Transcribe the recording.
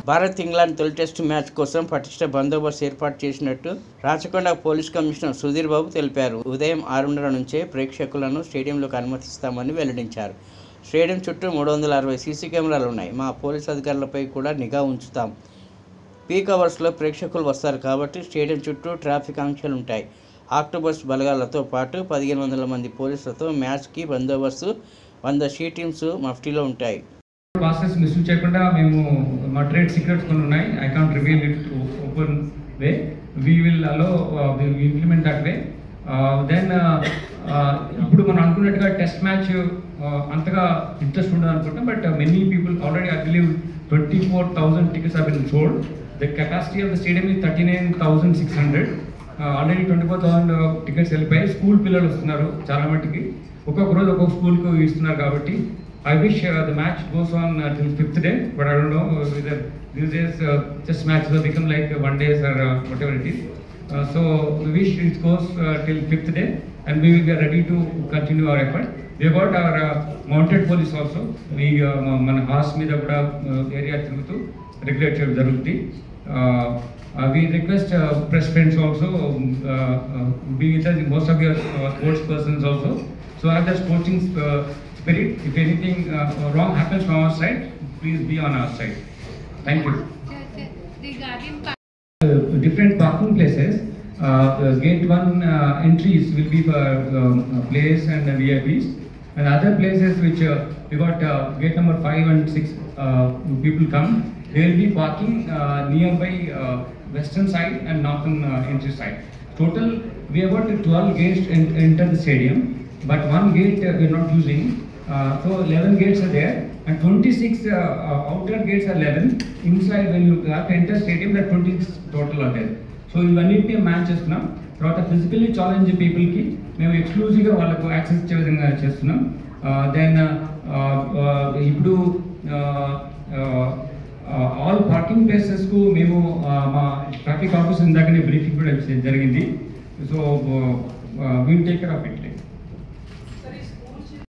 Bharat England తొలి test match కోసం పటిష్ట బందోబస్తు ఏర్పాటు చేసినట్టు రాచకొండ పోలీస్ కమిషనర్ సుధీర్ బాబు తెలిపారు. ఉదయం 6:30 నుంచే ప్రేక్షకులను స్టేడియంలోకి అనుమతిస్తామని వెల్లడించారు. స్టేడియం చుట్టూ 360 సీసీ కెమెరాలు ఉన్నాయి. మా పోలీస్ అధికారులపై కూడా నిఘా ఉంచుతాం. పీక్ అవర్స్లో ప్రేక్షకులు వస్తారు కాబట్టి స్టేడియం చుట్టూ ట్రాఫిక్ ఆంక్షలు ఉంటాయి. ఆక్టోబస్ బలగాలతో పాటు 1500 మంది పోలీసులతో మ్యాచ్కి బందోబస్తు 100 షీ టీమ్స్ మఫ్టీలో ఉంటాయి. ప్రాసెస్ మిస్యూజ్ చేయకుండా మేము మా ట్రేడ్ సీక్రెట్స్ కొన్ని ఉన్నాయి. I can't reveal it open way. We will also implement that way. Then ఇప్పుడు మనం అనుకున్నట్టుగా టెస్ట్ మ్యాచ్ అంతగా ఇంట్రెస్ట్ ఉండదు అనుకుంటాం. But many people already I believe 24,000 tickets have been sold. The capacity of the stadium is 39,600. Already 24,000 tickets వెళ్ళిపోయాయి. School పిల్లలు వస్తున్నారు చాలా మట్టుకి. ఒక్కొక్క రోజు ఒక్కొక్క స్కూల్కు ఇస్తున్నారు కాబట్టి I wish the match goes on till 5th day, but I don't know whether these days just matches have become like one days or whatever it is. So we wish it goes till 5th day, and we will be ready to continue our effort. We have got our mounted police also. We మన has మీద కూడా area తిరుగుతూ regulate చేయడం జరుగుతుంది. We request press friends also be with us, most of your sports persons also. So have the sporting spirit. If anything wrong happens from our side, please be on our side. Thank you. Regarding Different parking places, gate 1 entries will be for players and VIPs, and other places which we got gate number 5 and 6 people come, they will be parking nearby western side and northern entry side. Total we have got 12 gates enter the stadium, but one gate we are not using. So 11 gates are there, and 26 outer gates are 11. Inside when you have to enter stadium, there are 26 total are there. So ఇవన్నిటిని match చేస్తున్నాం. తర్వాత physically challenge పీపుల్కి మేము ఎక్స్క్లూజివ్గా వాళ్ళకు access ఇచ్చే విధంగా చేస్తున్నాం. దెన్ ఇప్పుడు ఆల్ పార్కింగ్ ప్లేసెస్కు మేము మా ట్రాఫిక్ ఆఫీసర్ ఇందాకనే బ్రీఫింగ్ కూడా జరిగింది. So we'll take care of it.